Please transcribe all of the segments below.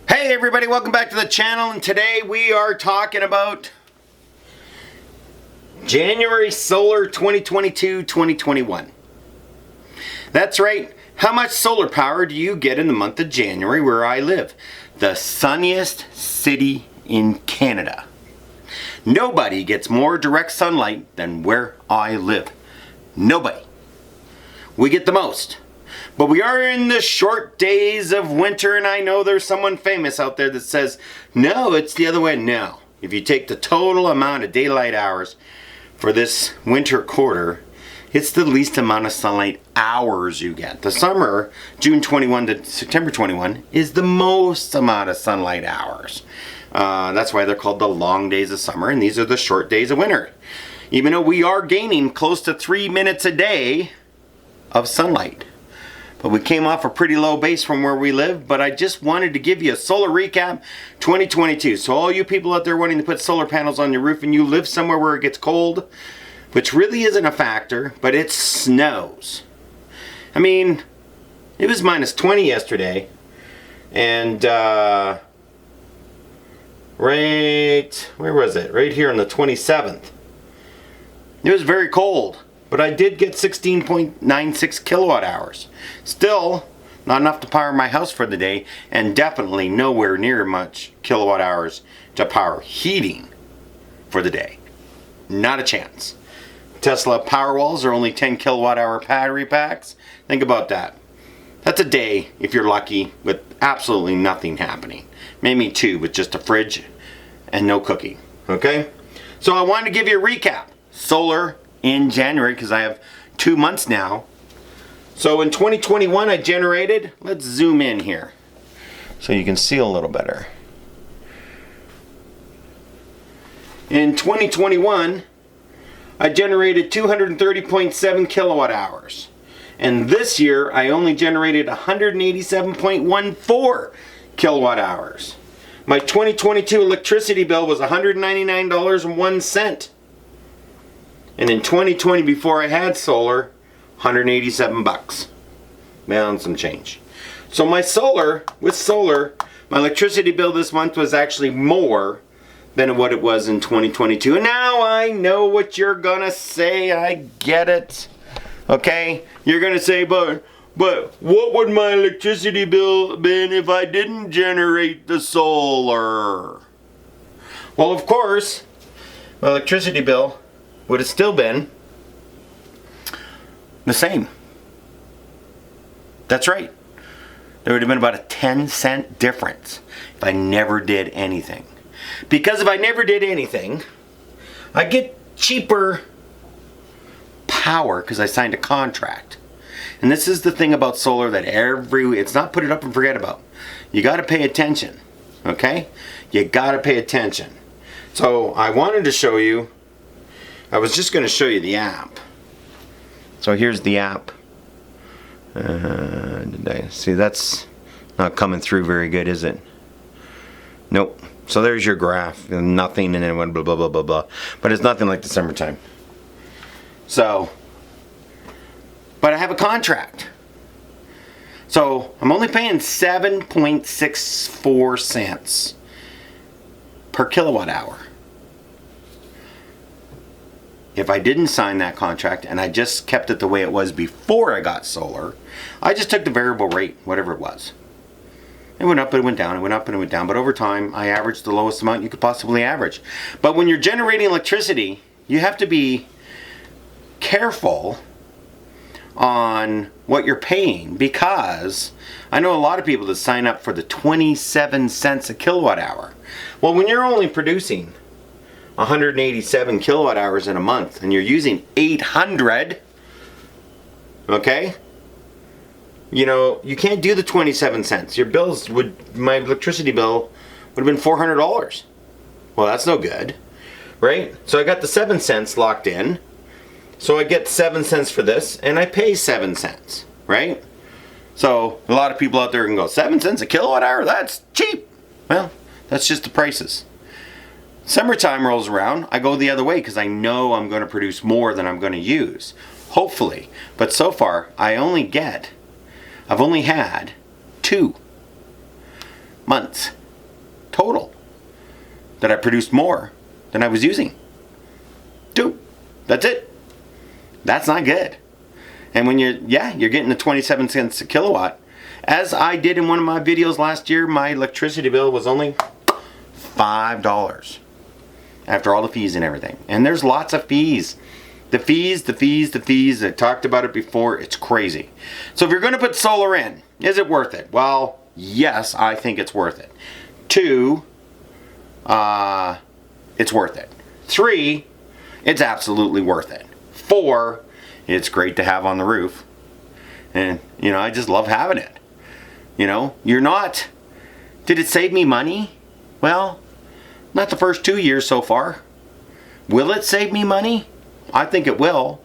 Hey everybody, welcome back to the channel, and today we are talking about January solar 2022-2021. That's right, how much solar power do you get in the month of January where I live? The sunniest city in Canada. Nobody gets more direct sunlight than where I live. Nobody. We get the most. But we are in the short days of winter, and I know there's someone famous out there that says, no, it's the other way. No. If you take the total amount of daylight hours for this winter quarter, it's the least amount of sunlight hours you get. The summer, June 21 to September 21, is the most amount of sunlight hours. That's why they're called the long days of summer, and these are the short days of winter. Even though we are gaining close to 3 minutes a day of sunlight. But we came off a pretty low base from where we live, but I just wanted to give you a solar recap 2022. So all you people out there wanting to put solar panels on your roof and you live somewhere where it gets cold, which really isn't a factor, but it snows. I mean, it was minus 20 yesterday, and right, where was it? Right here on the 27th. It was very cold. But I did get 16.96 kilowatt hours. Still, not enough to power my house for the day, and definitely nowhere near much kilowatt hours to power heating for the day. Not a chance. Tesla Powerwalls are only 10 kilowatt hour battery packs. Think about that. That's a day, if you're lucky, with absolutely nothing happening. Maybe 2 with just a fridge and no cooking. Okay? So I wanted to give you a recap. Solar in January, because I have 2 months now. So in 2021 I generated, let's zoom in here so you can see a little better. In 2021 I generated 230.7 kilowatt hours, and this year I only generated 187.14 kilowatt hours. My 2022 electricity bill was $199.01. And in 2020, before I had solar, 187 bucks. Man, some change. So my solar, my electricity bill this month was actually more than what it was in 2022. And now I know what you're gonna say. I get it. Okay? You're gonna say, but what would my electricity bill been if I didn't generate the solar? Well, of course, my electricity bill would have still been the same. That's right. There would have been about a 10-cent difference if I never did anything. Because if I never did anything, I get cheaper power because I signed a contract. And this is the thing about solar that it's not put it up and forget about. You got to pay attention. Okay? You got to pay attention. So I wanted to show you, I was just going to show you the app. So here's the app. See, that's not coming through very good, is it? Nope. So there's your graph. Nothing, and then blah, blah, blah, blah, blah. But it's nothing like the summertime. So, but I have a contract. So I'm only paying 7.64 cents per kilowatt hour. If I didn't sign that contract and I just kept it the way it was before I got solar, I just took the variable rate, whatever it was. It went up and it went down, it went up and it went down, but over time I averaged the lowest amount you could possibly average. But when you're generating electricity, you have to be careful on what you're paying, because I know a lot of people that sign up for the 27 cents a kilowatt hour. Well, when you're only producing 187 kilowatt hours in a month and you're using 800, okay, you know, you can't do the 27 cents. Your bills my electricity bill would have been $400. Well, that's no good, right? So I got the 7 cents locked in. So I get 7 cents for this and I pay 7 cents, right? So a lot of people out there can go, 7 cents a kilowatt hour? That's cheap. Well, that's just the prices. Summertime rolls around, I go the other way because I know I'm going to produce more than I'm going to use. Hopefully. But so far, I've only had 2 months total. That I produced more than I was using. 2. That's it. That's not good. And when you're getting the 27 cents a kilowatt. As I did in one of my videos last year, my electricity bill was only $5 after all the fees and everything. And there's lots of fees. The fees. I talked about it before. It's crazy. So if you're going to put solar in, is it worth it? Well, yes, I think it's worth it. 2, it's worth it. 3, it's absolutely worth it. 4, it's great to have on the roof. And, I just love having it. Did it save me money? Well, not the first 2 years so far. Will it save me money? I think it will.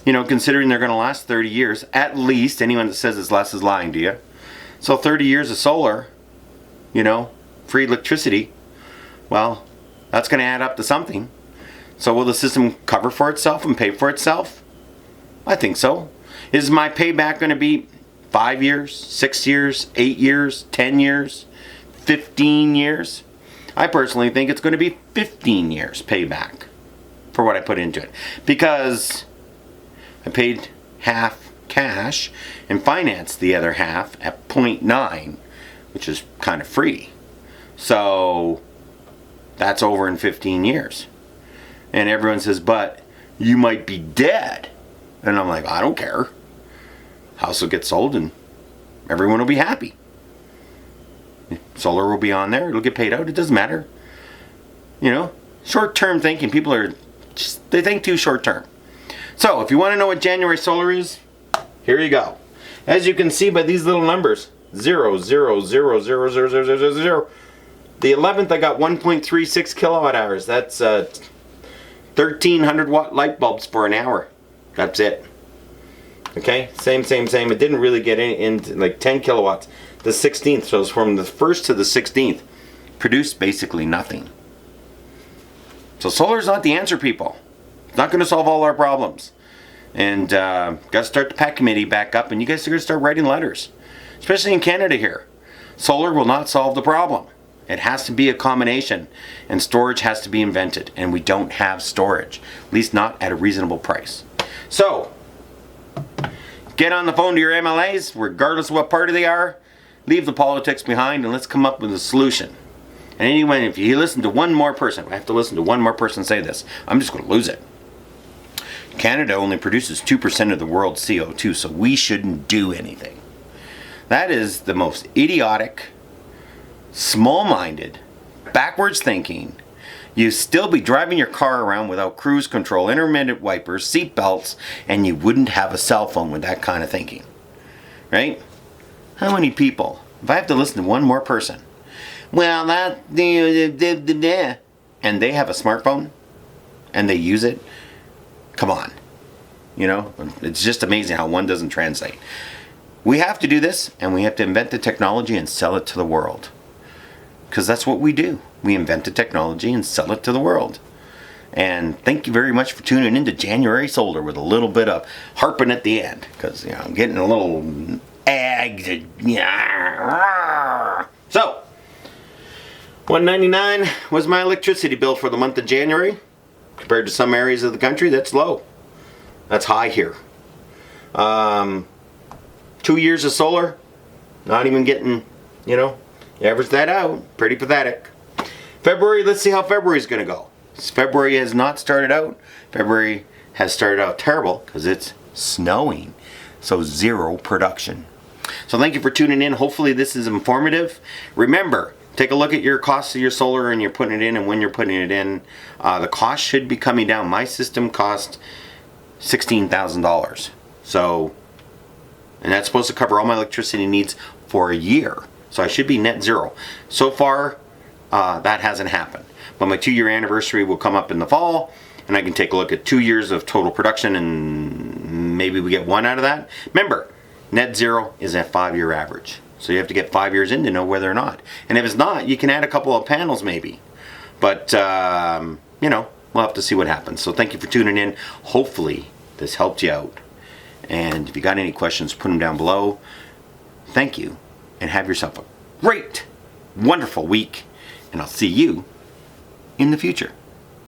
Considering they're going to last 30 years. At least. Anyone that says it's less is lying to you. So 30 years of solar, free electricity, well, that's going to add up to something. So will the system cover for itself and pay for itself? I think so. Is my payback going to be 5 years, 6 years, 8 years, 10 years, 15 years? I personally think it's going to be 15 years payback for what I put into it. Because I paid half cash and financed the other half at 0.9, which is kind of free. So that's over in 15 years. And everyone says, but you might be dead. And I'm like, I don't care. House will get sold and everyone will be happy. Solar will be on there. It'll get paid out. It doesn't matter. Short-term thinking. People they think too short-term. So if you want to know what January solar is, here you go. As you can see by these little numbers, 0, 0, 0, 0, 0, 0, 0, 0, 0. The 11th, I got 1.36 kilowatt hours. That's 1,300 watt light bulbs for an hour. That's it. Okay, same. It didn't really get into like 10 kilowatts. The 16th, so it's from the 1st to the 16th, produced basically nothing. So solar's not the answer, people. It's not going to solve all our problems. And got to start the PAC committee back up, and you guys are going to start writing letters, especially in Canada here. Solar will not solve the problem. It has to be a combination, and storage has to be invented, and we don't have storage, at least not at a reasonable price. So, get on the phone to your MLAs, regardless of what party they are, leave the politics behind, and let's come up with a solution. And anyway, if you listen to one more person, I have to listen to one more person say this, I'm just going to lose it. Canada only produces 2% of the world's CO2, so we shouldn't do anything. That is the most idiotic, small-minded, backwards thinking. You still be driving your car around without cruise control, intermittent wipers, seat belts, and you wouldn't have a cell phone with that kind of thinking. Right? How many people? If I have to listen to one more person, well, and they have a smartphone and they use it, come on. It's just amazing how one doesn't translate. We have to do this, and we have to invent the technology and sell it to the world. Because that's what we do. We invent the technology and sell it to the world. And thank you very much for tuning into January Solar with a little bit of harping at the end. Because, I'm getting a little agged. So, $199 was my electricity bill for the month of January. Compared to some areas of the country, that's low. That's high here. 2 years of solar, not even getting, you average that out, pretty pathetic. February, let's see how February's going to go. February has not started out. February has started out terrible because it's snowing. So 0 production. So thank you for tuning in. Hopefully this is informative. Remember, take a look at your costs of your solar and you're putting it in and when you're putting it in. The cost should be coming down. My system cost $16,000. So, and that's supposed to cover all my electricity needs for a year. So I should be net zero. So far, that hasn't happened. But my 2-year anniversary will come up in the fall, and I can take a look at 2 years of total production, and maybe we get 1 out of that. Remember, net zero is a 5-year average. So you have to get 5 years in to know whether or not. And if it's not, you can add a couple of panels maybe. But, we'll have to see what happens. So thank you for tuning in. Hopefully this helped you out. And if you got any questions, put them down below. Thank you, and have yourself a great, wonderful week. and I'll see you in the future.